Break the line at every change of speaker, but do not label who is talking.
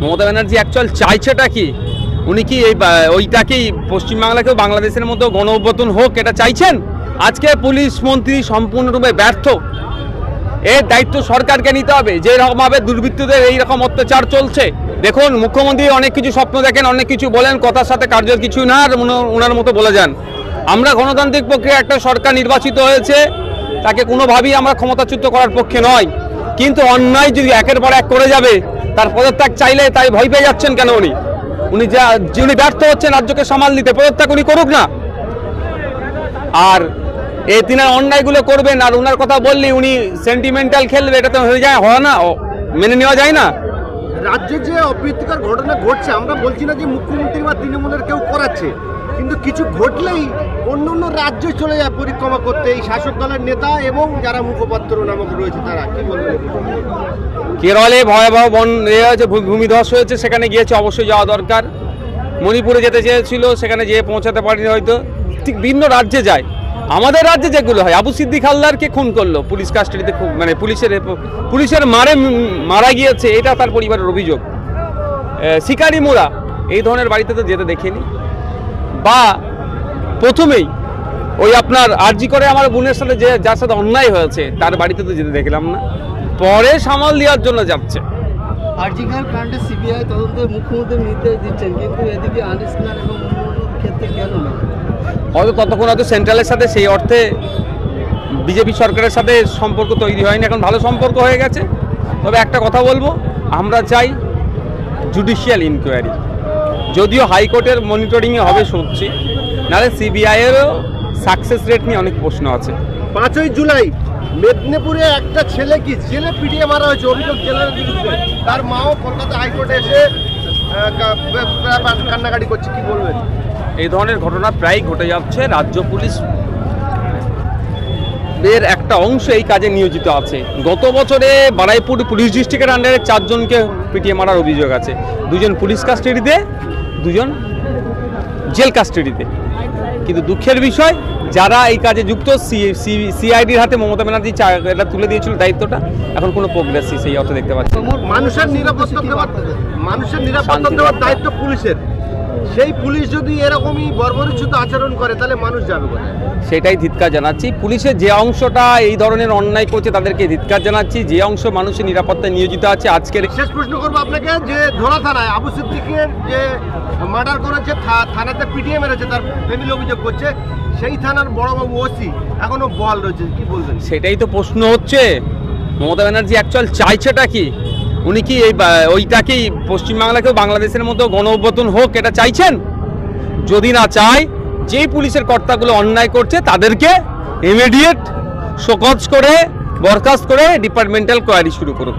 Mamata Banerjee actual চাইছেটা কি? উনি কি ওইটাকেই পশ্চিমবাংলাকেও বাংলাদেশের মতো গণ অভ্যুত্থান হোক এটা চাইছেন? আজকে পুলিশ মন্ত্রী সম্পূর্ণরূপে ব্যর্থ। এর দায়িত্ব সরকারকে নিতে হবে। যে রকমভাবে দুর্বৃত্তদের এইরকম অত্যাচার চলছে, দেখুন মুখ্যমন্ত্রী অনেক কিছু স্বপ্ন দেখেন, অনেক কিছু বলেন, কথার সাথে কার্যের কিছু না, আর ওনার মতো বলে যান। আমরা গণতান্ত্রিক প্রক্রিয়া একটা সরকার নির্বাচিত হয়েছে, তাকে কোনোভাবেই আমরা ক্ষমতাচ্যুত করার পক্ষে নয়, কিন্তু অন্যায় যদি একের পর এক করে যাবে, তার পদত্যাগ চাইলে তাই ভয় পেয়ে যাচ্ছেন কেন? উনি ব্যর্থ হচ্ছেন রাজ্যকে সামাল দিতে, পদত্যাগ উনি করুক না। আর তিনি অন্যায়গুলো করবেন, আর ওনার কথা বললে উনি সেন্টিমেন্টাল খেলবে, এটা তো হয় না, মেনে নেওয়া যায় না।
রাজ্যে যে অপ্রীতিকর ঘটনা ঘটছে, আমরা বলছি না যে মুখ্যমন্ত্রী বা তৃণমূলের কেউ করাচ্ছে, কিন্তু কিছু ঘটলেই অন্য অন্য রাজ্যে চলে যায় পরিক্রমা করতে এই শাসক দলের নেতা এবং যারা মুখপাত্র নামক রয়েছে তারা। কি বলবেন?
কেরলে ভয়াবহ ভূমিধস হয়েছে, সেখানে গিয়েছে, অবশ্যই যাওয়া দরকার। মণিপুরে যেতে চেয়েছিল, সেখানে যেয়ে পৌঁছাতে পারেনি হয়তো। ঠিক ভিন্ন রাজ্যে যায়। আমাদের রাজ্যে যেগুলো হয়, আবু সিদ্দিক হালদারকে খুন করলো পুলিশ কাস্টাডিতে, মানে পুলিশের মারা গিয়েছে, এটা তার পরিবারের অভিযোগ। শিকারি মোড়া এই ধরনের বাড়িতে তো যেতে দেখিনি। বা প্রথমেই ওই আপনার আরজি করে আমার বোনের সাথে যার সাথে অন্যায় হয়েছে তার বাড়িতে তো যেতে দেখলাম না, পরে সামাল দেওয়ার জন্য যাচ্ছে।
আরজিকর কাণ্ডে সিবিআই তদন্তে মুখ্যমন্ত্রী নির্দেশ দিচ্ছেন, কিন্তু এদিকে আনিসনার এবং অন্যান্য ক্ষেত্রে কেন না?
হয়তো ততক্ষণ হয়তো সেন্ট্রালের সাথে সেই অর্থে বিজেপি সরকারের সাথে সম্পর্ক তৈরি হয়নি, এখন ভালো সম্পর্ক হয়ে গেছে। তবে একটা কথা বলবো, আমরা চাই জুডিশিয়াল ইনকোয়ারি, যদিও হাইকোর্টের মনিটরিংয়ে হবে শুনছি, নাহলে সিবিআইয়েরও সাকসেস রেট নিয়ে অনেক প্রশ্ন আছে।
5ই জুলাই মেদিনীপুরে একটা ছেলে পিটিয়ে মারা হয়েছে, অভিযোগ জেলার বিরুদ্ধে। তার মাও কলকাতা হাইকোর্টে এসে কান্নাকাটি করছে। কি বলবেন?
এই ধরনের ঘটনা প্রায় ঘটে যাচ্ছে। রাজ্য পুলিশ এর একটা অংশ এই কাজে নিয়োজিত আছে। গত বছরে বারুইপুর পুলিশ ডিস্ট্রিক্টের আন্ডারে 4 জনকে পিটিয়ে মারার অভিযোগ আছে, 2 জন পুলিশ কাস্টাডিতে, 2 জন জেল কাস্টাডিতে। কিন্তু দুঃখের বিষয়, যারা এই কাজে যুক্ত, সিআইডির হাতে মমতা ব্যানার্জি এটা তুলে দিয়েছিল দায়িত্বটা, এখন কোনো প্রোগ্রেস সেই অর্থ দেখতে পাচ্ছি।
মানুষের নিরাপত্তা দেওয়ার দায়িত্ব পুলিশের। সেই পুলিশ যদি এরকমই বর্বরোচিত আচরণ করে, তাহলে মানুষ যাবে কোথায়?
সেটাই ধিক্কার জানাচ্ছি। পুলিশের যে অংশটা এই ধরনের অন্যায় করছে তাদেরকে ধিক্কার জানাচ্ছি। যে অংশ মানুষের নিরাপত্তায় নিয়োজিত আছে, আজকের
শেষ প্রশ্ন করবো আপনাকে, যে ধোলা থানায় আবু সিদ্দিকের যে মার্ডার করেছে, থানাতে পিটিয়ে মেরেছে, তার ফ্যামিলি অভিযোগ করছে, সেই থানার বড়বাবু ওসি এখনো বহাল রয়েছে। কি বলবেন?
সেটাই তো প্রশ্ন হচ্ছে, মমতা ব্যানার্জি অ্যাকচুয়াল চাইছেটা কি? উনি কি ওইটাকেই পশ্চিমবাংলাকেও বাংলাদেশের মতো গণ অভ্যুত্থান হোক এটা চাইছেন? যদি না চায়, যেই পুলিশের কর্তাগুলো অন্যায় করছে তাদেরকে ইমিডিয়েট শোকজ করে বরখাস্ত করে ডিপার্টমেন্টাল কোয়ারি শুরু করুক।